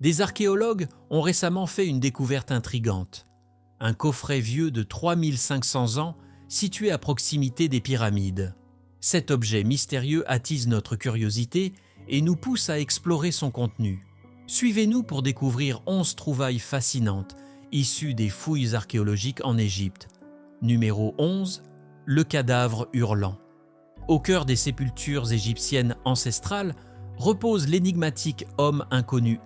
Des archéologues ont récemment fait une découverte intrigante. Un coffret vieux de 3500 ans situé à proximité des pyramides. Cet objet mystérieux attise notre curiosité et nous pousse à explorer son contenu. Suivez-nous pour découvrir 11 trouvailles fascinantes issues des fouilles archéologiques en Égypte. Numéro 11, le cadavre hurlant. Au cœur des sépultures égyptiennes ancestrales repose l'énigmatique homme inconnu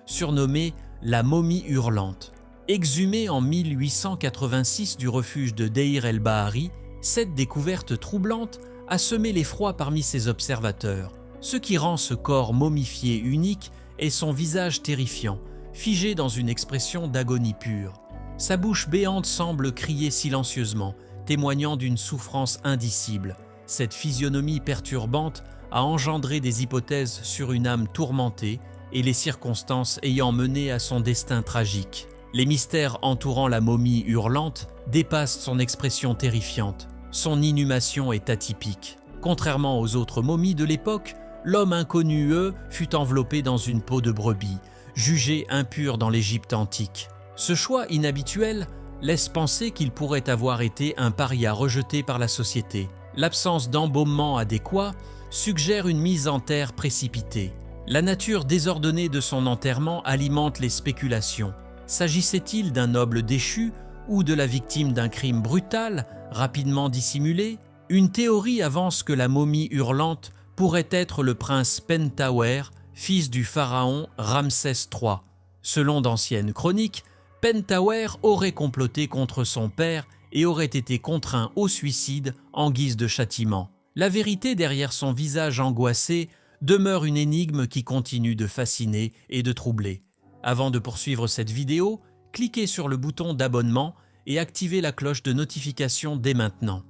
surnommé la momie hurlante. Exhumé en 1886 du refuge de Deir el-Bahari, cette découverte troublante a semé l'effroi parmi ses observateurs. Ce qui rend ce corps momifié unique est son visage terrifiant, figé dans une expression d'agonie pure. Sa bouche béante semble crier silencieusement, témoignant d'une souffrance indicible. Cette physionomie perturbante a engendré des hypothèses sur une âme tourmentée et les circonstances ayant mené à son destin tragique. Les mystères entourant la momie hurlante dépassent son expression terrifiante. Son inhumation est atypique. Contrairement aux autres momies de l'époque, l'homme inconnu fut enveloppé dans une peau de brebis, jugé impur dans l'Égypte antique. Ce choix inhabituel laisse penser qu'il pourrait avoir été un paria rejeté par la société. L'absence d'embaumement adéquat suggère une mise en terre précipitée. La nature désordonnée de son enterrement alimente les spéculations. S'agissait-il d'un noble déchu ou de la victime d'un crime brutal, rapidement dissimulé? Une théorie avance que la momie hurlante pourrait être le prince Pentaouer, fils du pharaon Ramsès III. Selon d'anciennes chroniques, Pentaouer aurait comploté contre son père et aurait été contraint au suicide en guise de châtiment. La vérité derrière son visage angoissé demeure une énigme qui continue de fasciner et de troubler. Avant de poursuivre cette vidéo, cliquez sur le bouton d'abonnement et activez la cloche de notification dès maintenant.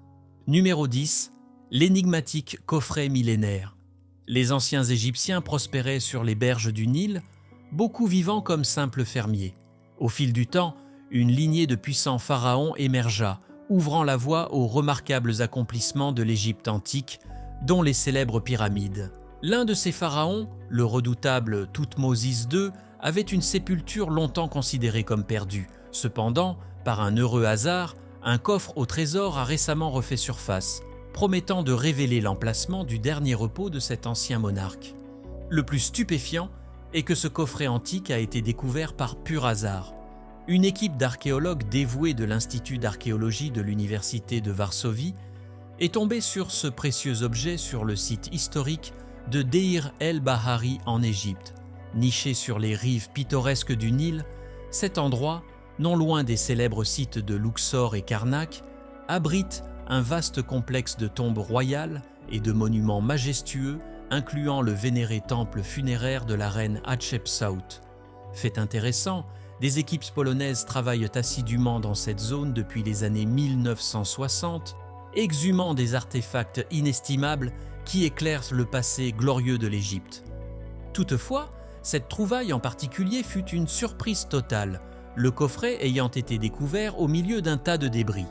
Numéro 10. L'énigmatique coffret millénaire. Les anciens Égyptiens prospéraient sur les berges du Nil, beaucoup vivant comme simples fermiers. Au fil du temps, une lignée de puissants pharaons émergea, ouvrant la voie aux remarquables accomplissements de l'Égypte antique, dont les célèbres pyramides. L'un de ces pharaons, le redoutable Thoutmôsis II, avait une sépulture longtemps considérée comme perdue. Cependant, par un heureux hasard, un coffre au trésor a récemment refait surface, promettant de révéler l'emplacement du dernier repos de cet ancien monarque. Le plus stupéfiant est que ce coffret antique a été découvert par pur hasard. Une équipe d'archéologues dévoués de l'Institut d'archéologie de l'Université de Varsovie est tombée sur ce précieux objet sur le site historique de Deir el-Bahari en Égypte. Niché sur les rives pittoresques du Nil, cet endroit, non loin des célèbres sites de Luxor et Karnak, abrite un vaste complexe de tombes royales et de monuments majestueux incluant le vénéré temple funéraire de la reine Hatshepsut. Fait intéressant, des équipes polonaises travaillent assidûment dans cette zone depuis les années 1960, exhumant des artefacts inestimables qui éclairent le passé glorieux de l'Égypte. Toutefois, cette trouvaille en particulier fut une surprise totale, le coffret ayant été découvert au milieu d'un tas de débris.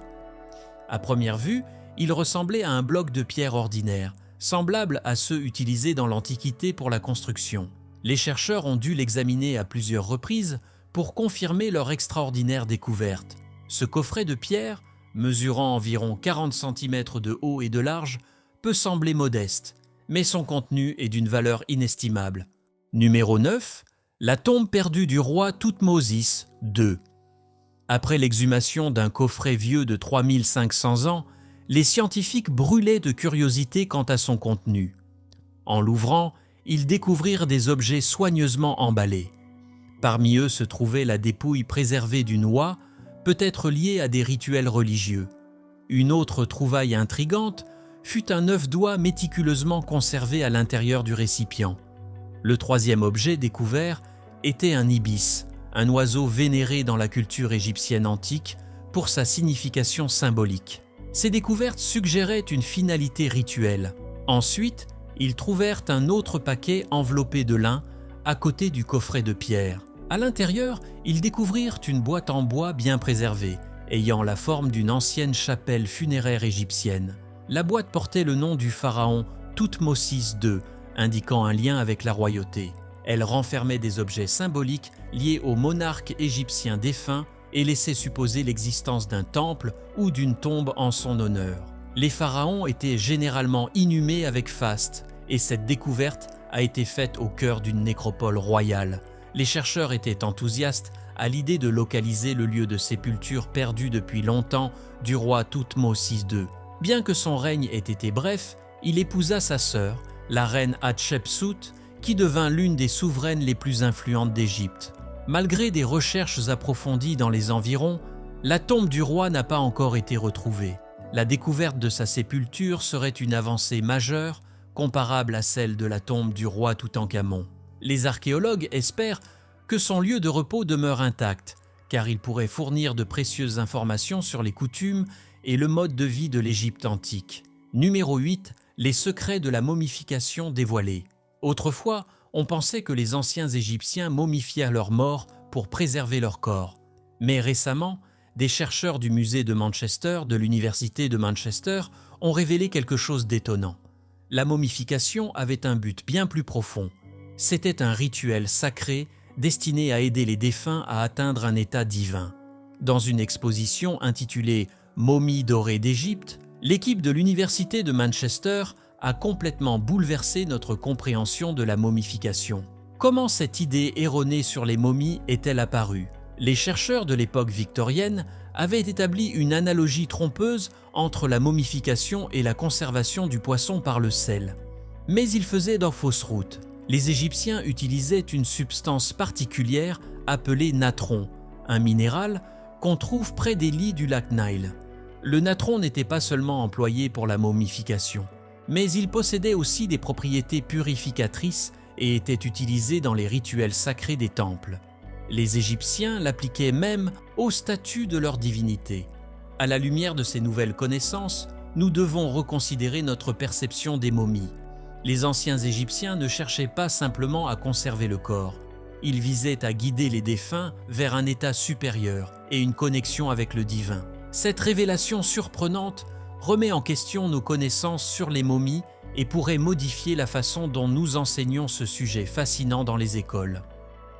À première vue, il ressemblait à un bloc de pierre ordinaire, semblable à ceux utilisés dans l'Antiquité pour la construction. Les chercheurs ont dû l'examiner à plusieurs reprises pour confirmer leur extraordinaire découverte. Ce coffret de pierre, mesurant environ 40 cm de haut et de large, peut sembler modeste, mais son contenu est d'une valeur inestimable. Numéro 9. La tombe perdue du roi Thoutmôsis II. Après l'exhumation d'un coffret vieux de 3500 ans, les scientifiques brûlaient de curiosité quant à son contenu. En l'ouvrant, ils découvrirent des objets soigneusement emballés. Parmi eux se trouvait la dépouille préservée d'une oie, peut-être liée à des rituels religieux. Une autre trouvaille intrigante fut un œuf d'oie méticuleusement conservé à l'intérieur du récipient. Le troisième objet découvert était un ibis, un oiseau vénéré dans la culture égyptienne antique pour sa signification symbolique. Ces découvertes suggéraient une finalité rituelle. Ensuite, ils trouvèrent un autre paquet enveloppé de lin à côté du coffret de pierre. À l'intérieur, ils découvrirent une boîte en bois bien préservée, ayant la forme d'une ancienne chapelle funéraire égyptienne. La boîte portait le nom du pharaon Thoutmôsis II, indiquant un lien avec la royauté. Elle renfermait des objets symboliques liés aux monarques égyptiens défunts et laissait supposer l'existence d'un temple ou d'une tombe en son honneur. Les pharaons étaient généralement inhumés avec faste, et cette découverte a été faite au cœur d'une nécropole royale. Les chercheurs étaient enthousiastes à l'idée de localiser le lieu de sépulture perdu depuis longtemps du roi Thoutmôsis II. Bien que son règne ait été bref, il épousa sa sœur, la reine Hatshepsut, qui devint l'une des souveraines les plus influentes d'Égypte. Malgré des recherches approfondies dans les environs, la tombe du roi n'a pas encore été retrouvée. La découverte de sa sépulture serait une avancée majeure, comparable à celle de la tombe du roi Toutankhamon. Les archéologues espèrent que son lieu de repos demeure intact, car il pourrait fournir de précieuses informations sur les coutumes et le mode de vie de l'Égypte antique. Numéro 8. Les secrets de la momification dévoilés. Autrefois, on pensait que les anciens Égyptiens momifiaient leurs morts pour préserver leur corps. Mais récemment, des chercheurs du musée de Manchester, de l'université de Manchester, ont révélé quelque chose d'étonnant. La momification avait un but bien plus profond. C'était un rituel sacré destiné à aider les défunts à atteindre un état divin. Dans une exposition intitulée « Momies dorées d'Égypte », l'équipe de l'université de Manchester a complètement bouleversé notre compréhension de la momification. Comment cette idée erronée sur les momies est-elle apparue? Les chercheurs de l'époque victorienne avaient établi une analogie trompeuse entre la momification et la conservation du poisson par le sel. Mais ils faisaient dans fausse route. Les Égyptiens utilisaient une substance particulière appelée natron, un minéral qu'on trouve près des lits du lac Nile. Le natron n'était pas seulement employé pour la momification, mais il possédait aussi des propriétés purificatrices et était utilisé dans les rituels sacrés des temples. Les Égyptiens l'appliquaient même aux statues de leur divinité. À la lumière de ces nouvelles connaissances, nous devons reconsidérer notre perception des momies. Les anciens Égyptiens ne cherchaient pas simplement à conserver le corps. Ils visaient à guider les défunts vers un état supérieur et une connexion avec le divin. Cette révélation surprenante remet en question nos connaissances sur les momies et pourrait modifier la façon dont nous enseignons ce sujet fascinant dans les écoles.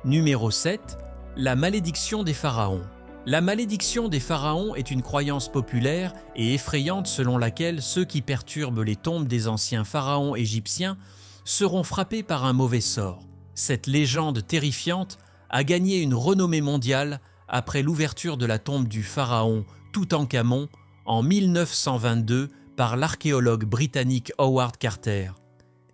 Numéro 7. La malédiction des pharaons. La malédiction des pharaons est une croyance populaire et effrayante selon laquelle ceux qui perturbent les tombes des anciens pharaons égyptiens seront frappés par un mauvais sort. Cette légende terrifiante a gagné une renommée mondiale après l'ouverture de la tombe du pharaon Toutankhamon en 1922 par l'archéologue britannique Howard Carter.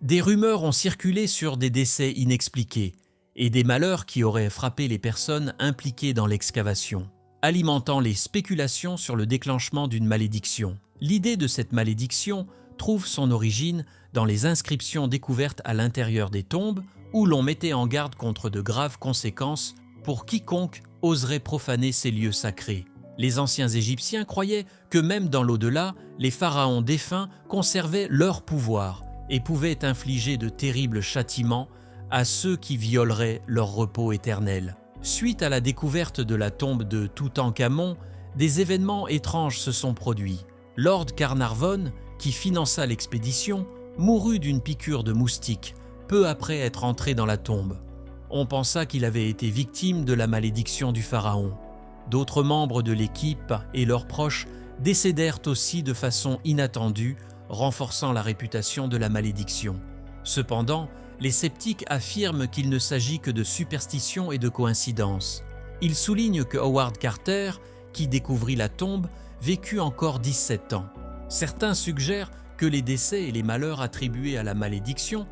Des rumeurs ont circulé sur des décès inexpliqués et des malheurs qui auraient frappé les personnes impliquées dans l'excavation, alimentant les spéculations sur le déclenchement d'une malédiction. L'idée de cette malédiction trouve son origine dans les inscriptions découvertes à l'intérieur des tombes où l'on mettait en garde contre de graves conséquences pour quiconque oserait profaner ces lieux sacrés. Les anciens Égyptiens croyaient que même dans l'au-delà, les pharaons défunts conservaient leur pouvoir et pouvaient infliger de terribles châtiments à ceux qui violeraient leur repos éternel. Suite à la découverte de la tombe de Toutankhamon, des événements étranges se sont produits. Lord Carnarvon, qui finança l'expédition, mourut d'une piqûre de moustique peu après être entré dans la tombe. On pensa qu'il avait été victime de la malédiction du pharaon. D'autres membres de l'équipe et leurs proches décédèrent aussi de façon inattendue, renforçant la réputation de la malédiction. Cependant, les sceptiques affirment qu'il ne s'agit que de superstitions et de coïncidences. Ils soulignent que Howard Carter, qui découvrit la tombe, vécut encore 17 ans. Certains suggèrent que les décès et les malheurs attribués à la malédiction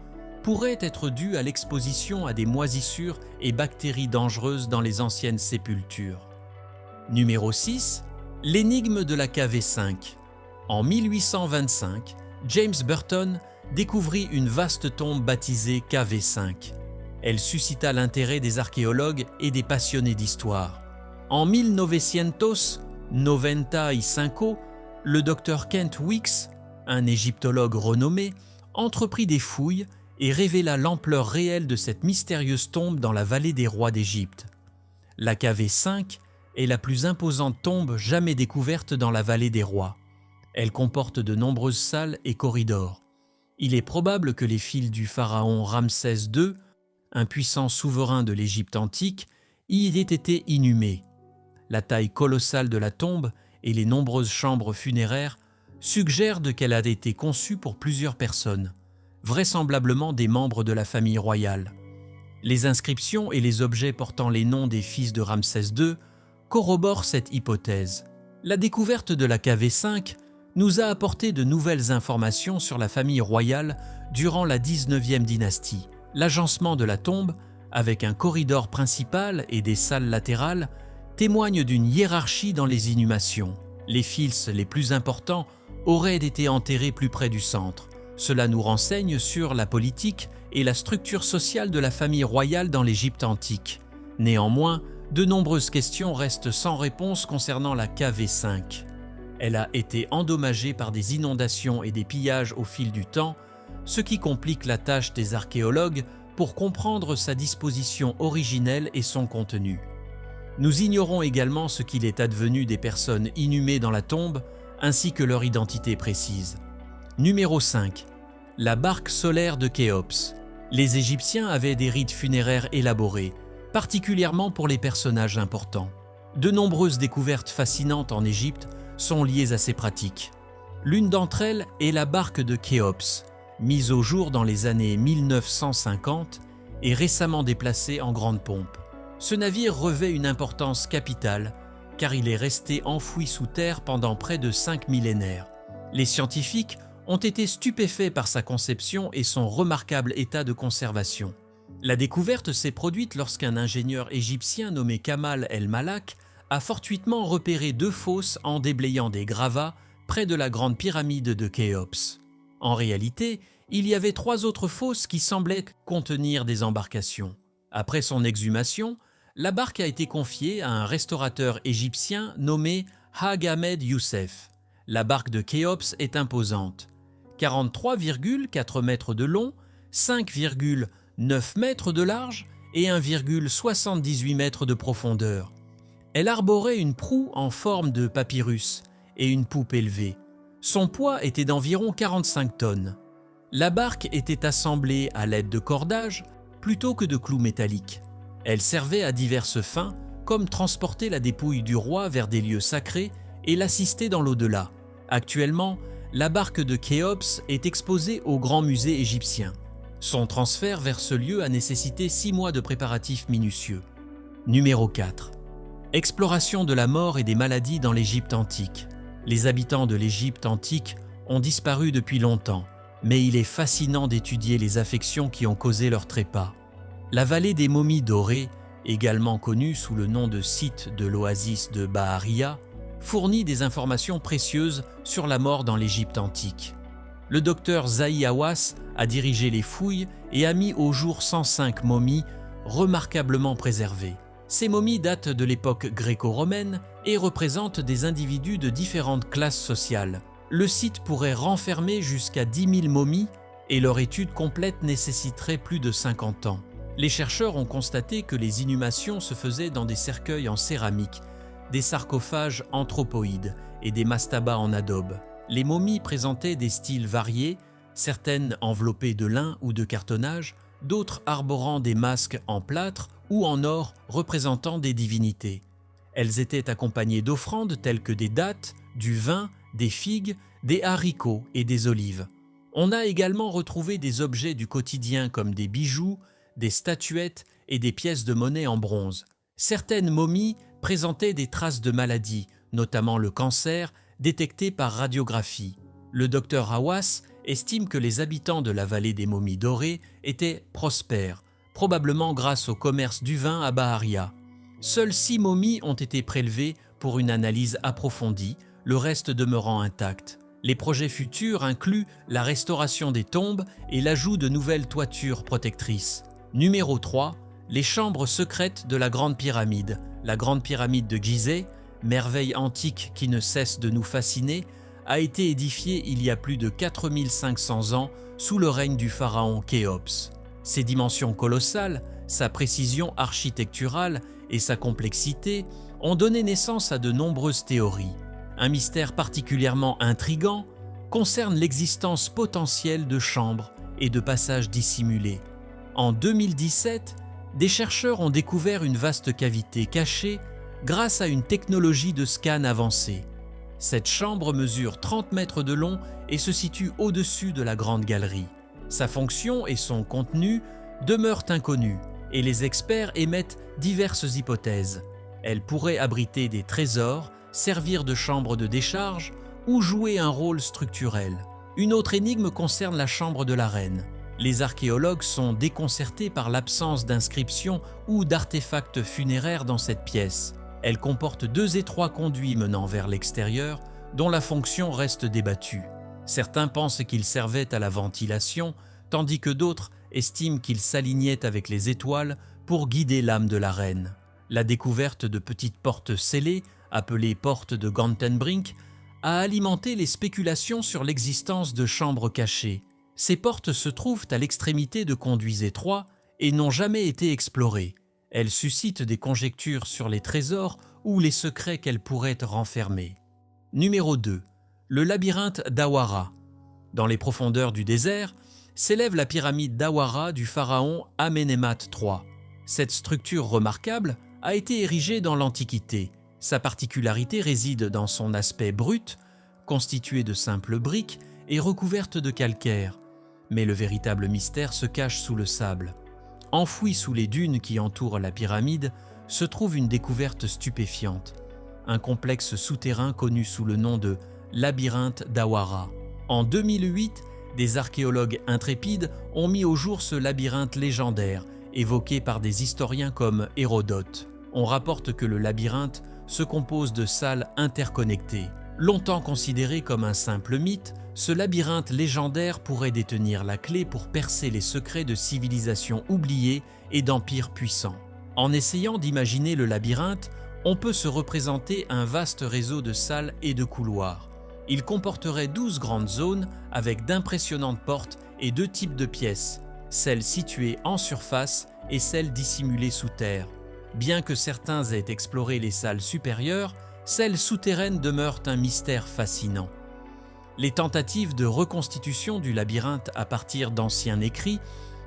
pourraient être dus à l'exposition à des moisissures et bactéries dangereuses dans les anciennes sépultures. Numéro 6. L'énigme de la KV5. En 1825, James Burton découvrit une vaste tombe baptisée KV5. Elle suscita l'intérêt des archéologues et des passionnés d'histoire. En 1995, le docteur Kent Weeks, un égyptologue renommé, entreprit des fouilles et révéla l'ampleur réelle de cette mystérieuse tombe dans la vallée des rois d'Égypte. La KV5 est la plus imposante tombe jamais découverte dans la vallée des rois. Elle comporte de nombreuses salles et corridors. Il est probable que les fils du pharaon Ramsès II un puissant souverain de l'Égypte antique, y ait été inhumé. La taille colossale de la tombe et les nombreuses chambres funéraires suggèrent qu'elle a été conçue pour plusieurs personnes, vraisemblablement des membres de la famille royale. Les inscriptions et les objets portant les noms des fils de Ramsès II corroborent cette hypothèse. La découverte de la KV5 nous a apporté de nouvelles informations sur la famille royale durant la 19e dynastie. L'agencement de la tombe, avec un corridor principal et des salles latérales, témoigne d'une hiérarchie dans les inhumations. Les fils les plus importants auraient été enterrés plus près du centre. Cela nous renseigne sur la politique et la structure sociale de la famille royale dans l'Égypte antique. Néanmoins, de nombreuses questions restent sans réponse concernant la KV5. Elle a été endommagée par des inondations et des pillages au fil du temps, ce qui complique la tâche des archéologues pour comprendre sa disposition originelle et son contenu. Nous ignorons également ce qu'il est advenu des personnes inhumées dans la tombe, ainsi que leur identité précise. Numéro 5. La barque solaire de Khéops. Les Égyptiens avaient des rites funéraires élaborés, particulièrement pour les personnages importants. De nombreuses découvertes fascinantes en Égypte sont liées à ces pratiques. L'une d'entre elles est la barque de Khéops, mise au jour dans les années 1950 et récemment déplacée en grande pompe. Ce navire revêt une importance capitale car il est resté enfoui sous terre pendant près de 5 millénaires. Les scientifiques ont été stupéfaits par sa conception et son remarquable état de conservation. La découverte s'est produite lorsqu'un ingénieur égyptien nommé Kamal El-Malak a fortuitement repéré 2 fosses en déblayant des gravats près de la grande pyramide de Khéops. En réalité, il y avait 3 autres fosses qui semblaient contenir des embarcations. Après son exhumation, la barque a été confiée à un restaurateur égyptien nommé Hag Ahmed Youssef. La barque de Khéops est imposante. 43,4 mètres de long, 5,9 mètres de large et 1,78 mètres de profondeur. Elle arborait une proue en forme de papyrus et une poupe élevée. Son poids était d'environ 45 tonnes. La barque était assemblée à l'aide de cordages plutôt que de clous métalliques. Elle servait à diverses fins, comme transporter la dépouille du roi vers des lieux sacrés et l'assister dans l'au-delà. Actuellement, la barque de Khéops est exposée au Grand Musée égyptien. Son transfert vers ce lieu a nécessité 6 mois de préparatifs minutieux. Numéro 4. Exploration de la mort et des maladies dans l'Égypte antique. Les habitants de l'Égypte antique ont disparu depuis longtemps, mais il est fascinant d'étudier les affections qui ont causé leur trépas. La vallée des momies dorées, également connue sous le nom de site de l'oasis de Baharia, fournit des informations précieuses sur la mort dans l'Égypte antique. Le docteur Zahi Hawass a dirigé les fouilles et a mis au jour 105 momies remarquablement préservées. Ces momies datent de l'époque gréco-romaine et représentent des individus de différentes classes sociales. Le site pourrait renfermer jusqu'à 10 000 momies et leur étude complète nécessiterait plus de 50 ans. Les chercheurs ont constaté que les inhumations se faisaient dans des cercueils en céramique, des sarcophages anthropoïdes et des mastabas en adobe. Les momies présentaient des styles variés, certaines enveloppées de lin ou de cartonnage, d'autres arborant des masques en plâtre ou en or représentant des divinités. Elles étaient accompagnées d'offrandes telles que des dattes, du vin, des figues, des haricots et des olives. On a également retrouvé des objets du quotidien comme des bijoux, des statuettes et des pièces de monnaie en bronze. Certaines momies présentaient des traces de maladies, notamment le cancer, détecté par radiographie. Le docteur Hawass estime que les habitants de la vallée des momies dorées étaient prospères, probablement grâce au commerce du vin à Baharia. Seules 6 momies ont été prélevées pour une analyse approfondie, le reste demeurant intact. Les projets futurs incluent la restauration des tombes et l'ajout de nouvelles toitures protectrices. Numéro 3. Les chambres secrètes de la Grande Pyramide. La Grande Pyramide de Gizeh, merveille antique qui ne cesse de nous fasciner, a été édifiée il y a plus de 4500 ans sous le règne du pharaon Khéops. Ses dimensions colossales, sa précision architecturale et sa complexité ont donné naissance à de nombreuses théories. Un mystère particulièrement intrigant concerne l'existence potentielle de chambres et de passages dissimulés. En 2017, des chercheurs ont découvert une vaste cavité cachée grâce à une technologie de scan avancée. Cette chambre mesure 30 mètres de long et se situe au-dessus de la grande galerie. Sa fonction et son contenu demeurent inconnus et les experts émettent diverses hypothèses. Elle pourrait abriter des trésors, servir de chambre de décharge ou jouer un rôle structurel. Une autre énigme concerne la chambre de la reine. Les archéologues sont déconcertés par l'absence d'inscriptions ou d'artefacts funéraires dans cette pièce. Elle comporte 2 étroits conduits menant vers l'extérieur, dont la fonction reste débattue. Certains pensent qu'ils servaient à la ventilation, tandis que d'autres estiment qu'ils s'alignaient avec les étoiles pour guider l'âme de la reine. La découverte de petites portes scellées, appelées portes de Gantenbrink, a alimenté les spéculations sur l'existence de chambres cachées. Ces portes se trouvent à l'extrémité de conduits étroits et n'ont jamais été explorées. Elles suscitent des conjectures sur les trésors ou les secrets qu'elles pourraient renfermer. Numéro 2. Le labyrinthe d'Awara. Dans les profondeurs du désert, s'élève la pyramide d'Awara du pharaon Amenemhat III. Cette structure remarquable a été érigée dans l'Antiquité. Sa particularité réside dans son aspect brut, constitué de simples briques et recouverte de calcaire. Mais le véritable mystère se cache sous le sable. Enfoui sous les dunes qui entourent la pyramide, se trouve une découverte stupéfiante. Un complexe souterrain connu sous le nom de labyrinthe d'Awara. En 2008, des archéologues intrépides ont mis au jour ce labyrinthe légendaire, évoqué par des historiens comme Hérodote. On rapporte que le labyrinthe se compose de salles interconnectées. Longtemps considéré comme un simple mythe, ce labyrinthe légendaire pourrait détenir la clé pour percer les secrets de civilisations oubliées et d'empires puissants. En essayant d'imaginer le labyrinthe, on peut se représenter un vaste réseau de salles et de couloirs. Il comporterait 12 grandes zones avec d'impressionnantes portes et 2 types de pièces, celles situées en surface et celles dissimulées sous terre. Bien que certains aient exploré les salles supérieures, celles souterraines demeurent un mystère fascinant. Les tentatives de reconstitution du labyrinthe à partir d'anciens écrits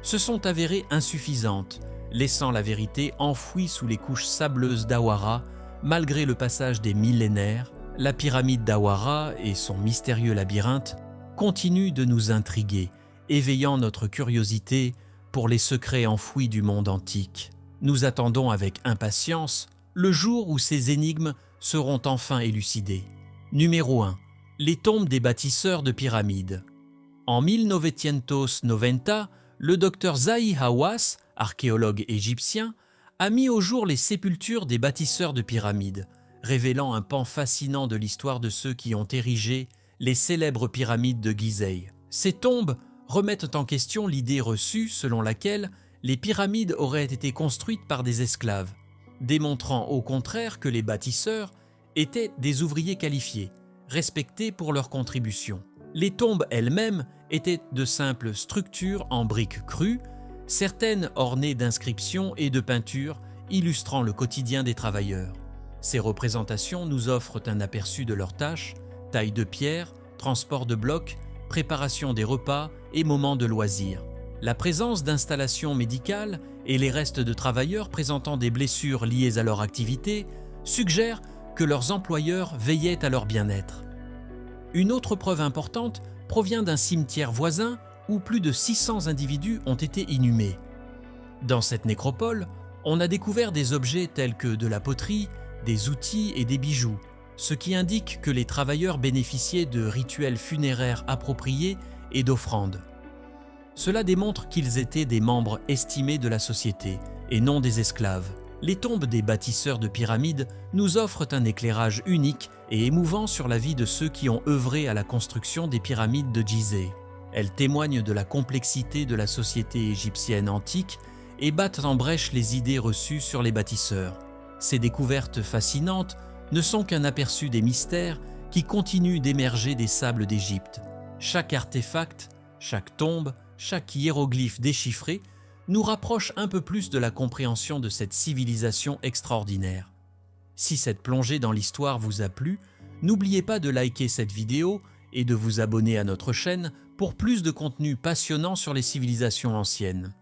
se sont avérées insuffisantes, laissant la vérité enfouie sous les couches sableuses d'Awara. Malgré le passage des millénaires, la pyramide d'Awara et son mystérieux labyrinthe continuent de nous intriguer, éveillant notre curiosité pour les secrets enfouis du monde antique. Nous attendons avec impatience le jour où ces énigmes seront enfin élucidées. Numéro 1. Les tombes des bâtisseurs de pyramides. En 1990, le docteur Zahi Hawass, archéologue égyptien, a mis au jour les sépultures des bâtisseurs de pyramides, révélant un pan fascinant de l'histoire de ceux qui ont érigé les célèbres pyramides de Gizeh. Ces tombes remettent en question l'idée reçue selon laquelle les pyramides auraient été construites par des esclaves, démontrant au contraire que les bâtisseurs étaient des ouvriers qualifiés, respectés pour leur contribution. Les tombes elles-mêmes étaient de simples structures en briques crues, certaines ornées d'inscriptions et de peintures illustrant le quotidien des travailleurs. Ces représentations nous offrent un aperçu de leurs tâches, taille de pierre, transport de blocs, préparation des repas et moments de loisirs. La présence d'installations médicales et les restes de travailleurs présentant des blessures liées à leur activité suggèrent que leurs employeurs veillaient à leur bien-être. Une autre preuve importante provient d'un cimetière voisin où plus de 600 individus ont été inhumés. Dans cette nécropole, on a découvert des objets tels que de la poterie, des outils et des bijoux, ce qui indique que les travailleurs bénéficiaient de rituels funéraires appropriés et d'offrandes. Cela démontre qu'ils étaient des membres estimés de la société et non des esclaves. Les tombes des bâtisseurs de pyramides nous offrent un éclairage unique et émouvant sur la vie de ceux qui ont œuvré à la construction des pyramides de Gizeh. Elles témoignent de la complexité de la société égyptienne antique et battent en brèche les idées reçues sur les bâtisseurs. Ces découvertes fascinantes ne sont qu'un aperçu des mystères qui continuent d'émerger des sables d'Égypte. Chaque artefact, chaque tombe, chaque hiéroglyphe déchiffré nous rapproche un peu plus de la compréhension de cette civilisation extraordinaire. Si cette plongée dans l'histoire vous a plu, n'oubliez pas de liker cette vidéo et de vous abonner à notre chaîne pour plus de contenu passionnant sur les civilisations anciennes.